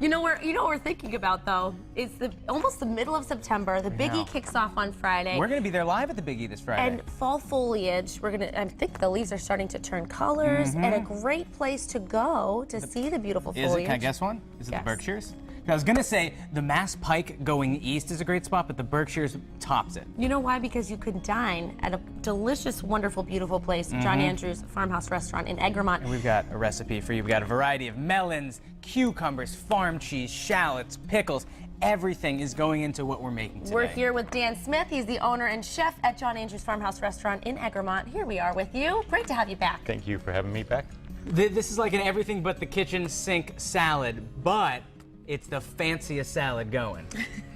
You know what we're thinking about though? It's almost the middle of September. The Biggie kicks off on Friday. We're going to be there live at the Biggie this Friday. And fall foliage. I think the leaves are starting to turn colors, and a great place to go to see the beautiful foliage. Is it? Can I guess one? Is it the Berkshires? I was going to say the Mass Pike going east is a great spot, but the Berkshires tops it. You know why? Because you could dine at a delicious, wonderful, beautiful place, John Andrews Farmhouse Restaurant in Egremont. And we've got a recipe for you. We've got a variety of melons, cucumbers, farm cheese, shallots, pickles. Everything is going into what we're making today. We're here with Dan Smith. He's the owner and chef at John Andrews Farmhouse Restaurant in Egremont. Here we are with you. Great to have you back. Thank you for having me back. This is like an everything but the kitchen sink salad, but it's the fanciest salad going.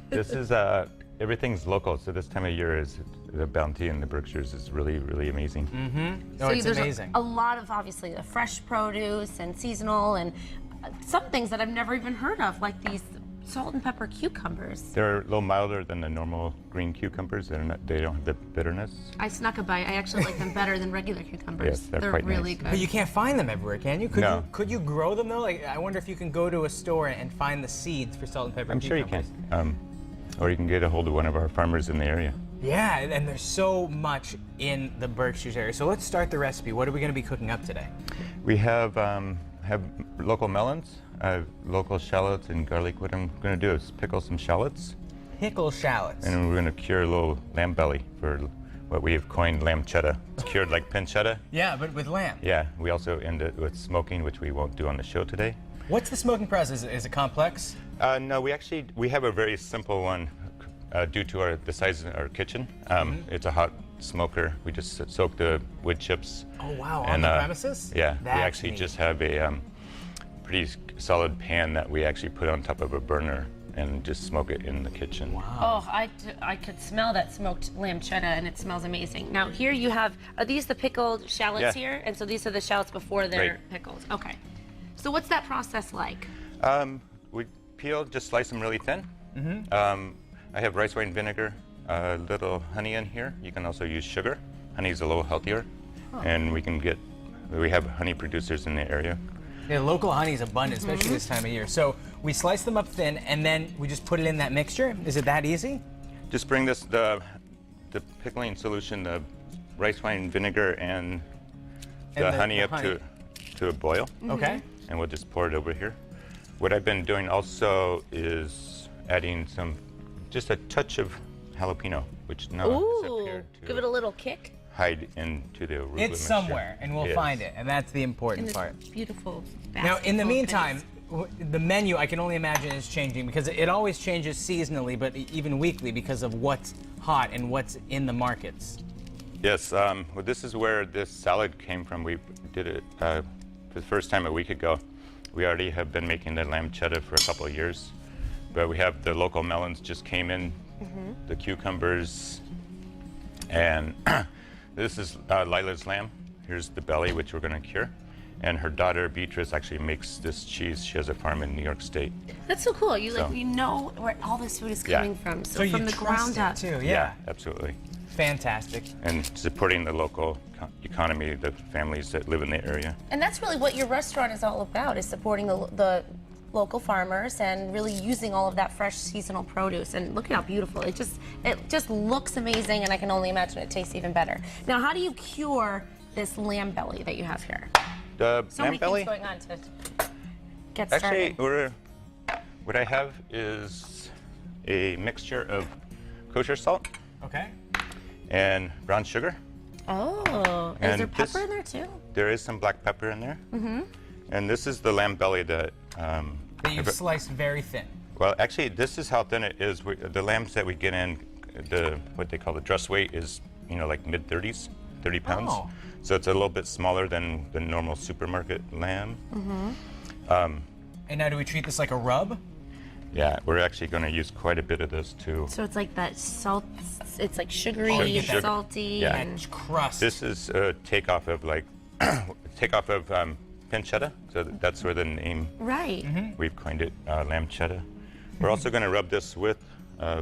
This is, everything's local, so this time of year is the bounty in the Berkshires is really, really amazing. Oh, it's amazing. A lot of, obviously, the fresh produce and seasonal and some things that I've never even heard of, like these salt and pepper cucumbers. They're a little milder than the normal green cucumbers. They don't have the bitterness. I snuck a bite. I actually like them better than regular cucumbers. Yes, they're quite really nice. good. But you can't find them everywhere, can you? No. Could you grow them though? Like, I wonder if you can go to a store and find the seeds for salt and pepper I'm sure you cucumbers. can. Or you can get a hold of one of our farmers in the area. Yeah, and there's so much in the Berkshires area. So let's start the recipe. What are we going to be cooking up today? We have local melons, local shallots, and garlic. What I'm going to do is pickle some shallots. Pickle shallots. And we're going to cure a little lamb belly for what we have coined lamb cheddar. It's cured like pancetta. Yeah, but with lamb. Yeah, we also end it with smoking, which we won't do on the show today. What's the smoking process? Is it complex? No, we have a very simple one due to the size of our kitchen. It's a hot smoker. We just soak the wood chips. Oh wow, on the premises? Yeah, That's we actually neat. just have a pretty solid pan that we actually put on top of a burner and just smoke it in the kitchen. Wow. Oh, I could smell that smoked lamb cheddar, and it smells amazing. Now here you have, are these the pickled shallots here? And so these are the shallots before they're pickled. Okay. So what's that process like? We peel, just slice them really thin. I have rice wine vinegar, a little honey in here. You can also use sugar. Honey's a little healthier. And we have honey producers in the area. Yeah, local honey is abundant, especially this time of year. So we slice them up thin, and then we just put it in that mixture. Is it that easy? Just bring the pickling solution, the rice wine vinegar, and the honey up to a boil. Okay. And we'll just pour it over here. What I've been doing also is adding just a touch of jalapeno, which now is up here to give it a little kick. hide into the arugula It's mixture. somewhere, and we'll find it, and that's the important And part. this beautiful Now, in the basketball meantime, goodies. the menu, I can only imagine, is changing because it always changes seasonally, but even weekly because of what's hot and what's in the markets. Yes, well, this is where this salad came from. We did it for the first time a week ago. We already have been making the lamb cheddar for a couple of years, but we have the local melons just came in, the cucumbers, and this is Lila's lamb. Here's the belly, which we're going to cure. And her daughter Beatrice actually makes this cheese. She has a farm in New York State. That's so cool. You know where all this food is coming from. So from you the ground trust up. it too, yeah. Absolutely. Fantastic. And supporting the local economy, the families that live in the area. And that's really what your restaurant is all about, is supporting the local farmers and really using all of that fresh seasonal produce. And look at how beautiful. It just looks amazing, and I can only imagine it tastes even better. Now, how do you cure this lamb belly that you have here? The So lamb many belly? things going on to get Actually, started. what I have is a mixture of kosher salt Okay. and brown sugar. Oh, is And there pepper this- in there too? There is some black pepper in there. And this is the lamb belly that. That you've sliced very thin. Well, actually, this is how thin it is. The lambs that we get in, what they call the dress weight is, like mid-30s, 30 pounds. Oh. So it's a little bit smaller than the normal supermarket lamb. And now do we treat this like a rub? Yeah, we're actually going to use quite a bit of this too. So it's like that salt, it's like sugary, you get that- salty. Yeah. And And crust. This is a takeoff of pancetta. So that's where the name, right. we've coined it, lamb cheddar. We're also going to rub this with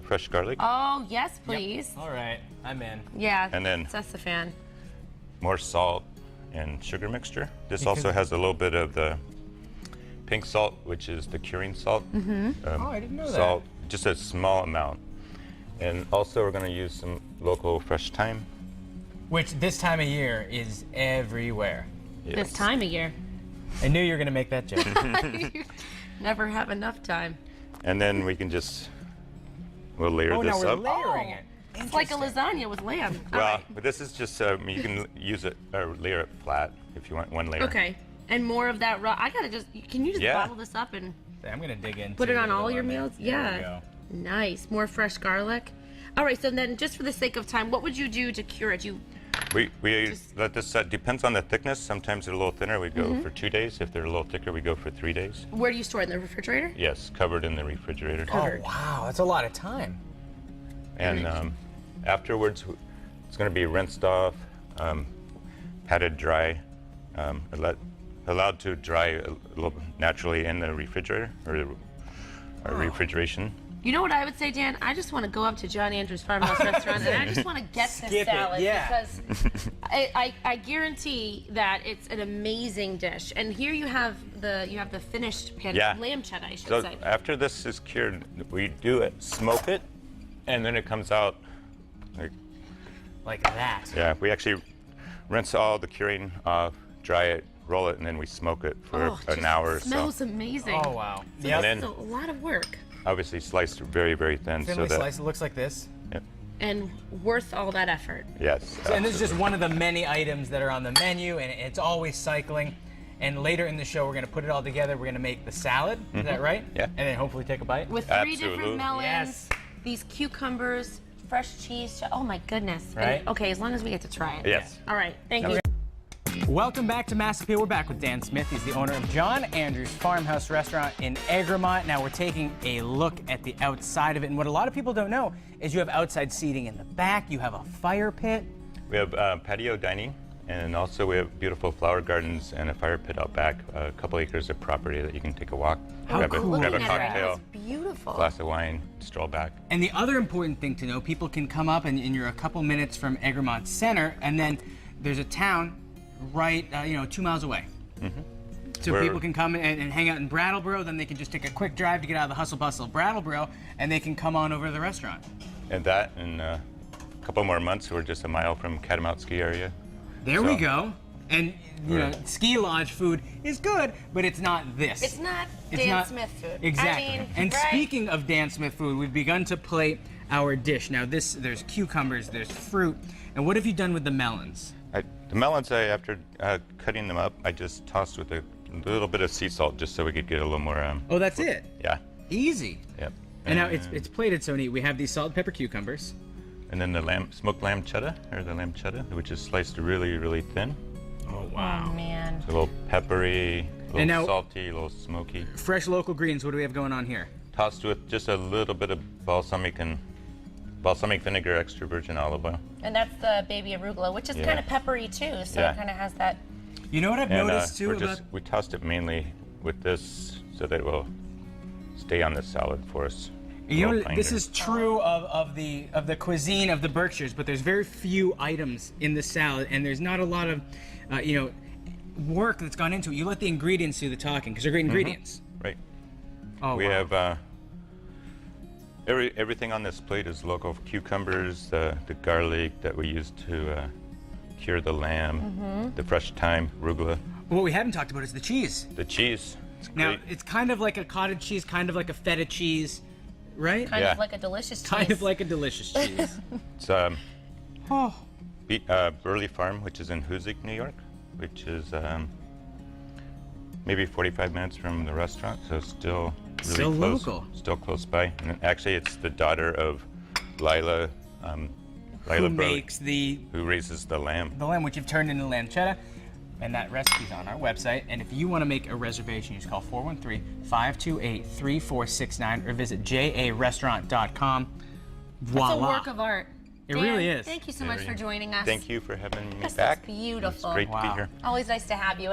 fresh garlic, Oh, yes, please. All right, I'm in. Yeah, And then- that's a fan. more salt and sugar mixture. This Because- also has a little bit of the pink salt, which is the curing salt. Oh, I didn't know Salt, just a small amount. And also we're going to use some local fresh thyme. Which this time of year is everywhere. Yes. This time of year. I knew you were going to make that joke. Never have enough time. And then we can we'll layer Oh, this now we're up. layering it. It's like a lasagna with lamb. All Well, right. but this is just, you can use it, or layer it flat if you want one layer. Okay. And more of that raw. I gotta can you just Yeah. bottle this up and I'm going to dig in. put it on all your there. meals? There we Yeah. go. Nice. More fresh garlic. All right, so then just for the sake of time, what would you do to cure it? We let this set, depends on the thickness. Sometimes they're a little thinner, we go for 2 days. If they're a little thicker, we go for 3 days. Where do you store it? In the refrigerator? Yes, covered in the refrigerator. Oh, wow. That's a lot of time. And afterwards, it's going to be rinsed off, patted dry, allowed to dry a little naturally in the refrigerator or refrigeration. You know what I would say, Dan? I just want to go up to John Andrews Farmhouse restaurant and I just want to get Skip this it, salad yeah. because I guarantee that it's an amazing dish. And here you have the finished Yeah. lamb cheddar, I should So say. after this is cured, we do it, smoke it, and then it comes out Like that. yeah, we actually rinse all the curing off, dry it, roll it, and then we smoke it for Oh, it an hour or just so. smells amazing. Oh, wow. So Yep. this And is a lot of work Obviously sliced very, very thin. Thinly so that, sliced. It looks like this. Yep. and worth all that effort. Yes. And this is just one of the many items that are on the menu, and it's always cycling. And later in the show, we're going to put it all together. We're going to make the salad. Is that right? Yeah. And then hopefully take a bite. With 3 Absolutely. different melons, Yes. these cucumbers, fresh cheese. Oh my goodness. And- Right? okay, as long as we get to try it. Yes. All right. Thank you. Welcome back to Mass Appeal. We're back with Dan Smith. He's the owner of John Andrews Farmhouse Restaurant in Egremont. Now we're taking a look at the outside of it. And what a lot of people don't know is you have outside seating in the back. You have a fire pit. We have patio dining, and also we have beautiful flower gardens and a fire pit out back. A couple acres of property that you can take a walk, grab cool. a Looking at it right now, cocktail, it's beautiful. glass of wine, stroll back. And the other important thing to know, people can come up and you're a couple minutes from Egremont Center, and then there's a town right, 2 miles away. So Where- people can come and hang out in Brattleboro, then they can just take a quick drive to get out of the hustle bustle of Brattleboro, and they can come on over to the restaurant. And that, in a couple more months, we're just a mile from Catamount Ski Area. There we So- go. And Right. ski lodge food is good, but it's not this. It's not It's Dan not- Smith food. Exactly. I mean, and right? speaking of Dan Smith food, we've begun to plate our dish. Now there's cucumbers, there's fruit, and what have you done with the melons? The melons, after cutting them up, I just tossed with a little bit of sea salt just so we could get a little more. Oh, that's it. Yeah. Easy. Yep. And now it's plated so neat. We have these salt and pepper cucumbers. And then the smoked lamb cheddar, which is sliced really, really thin. Oh, Oh man. A little peppery, a And little now- salty, a little smoky. Fresh local greens. What do we have going on here? Tossed with just a little bit of balsamic vinegar, extra virgin olive oil. And that's the baby arugula, which is Yeah. kind of peppery too, so Yeah. it kind of has that. You know what I've And noticed too about we tossed it mainly with this so that it will stay on the salad for us. You A know, little this binder. is true of the cuisine of the Berkshires, but there's very few items in the salad, and there's not a lot of, work that's gone into it. You let the ingredients do the talking because they're great ingredients. Right. Oh, We wow. have everything on this plate is local cucumbers, the garlic that we use to cure the lamb, the fresh thyme, arugula, What we haven't talked about is the cheese. the cheese. It's Now, great. it's kind of like a cottage cheese, kind of like a feta cheese, right? Kind Yeah. of like a delicious cheese. Kind of like a delicious cheese. It's Oh, Burley Farm, which is in Hoosick, New York, which is maybe 45 minutes from the restaurant, so still really Still close. local. Still close by. And actually, it's the daughter of Lila who Burley, makes the who raises the lamb. lamb, which you've turned into lamb cheddar. And that recipe's on our website. And if you want to make a reservation, you just call 413-528-3469 or visit jarestaurant.com. It's Voila. a work of art. It Dan, really is. Thank you so much for joining us. Thank you for having me This is back. beautiful. It's great to Wow. be here. Always nice to have you.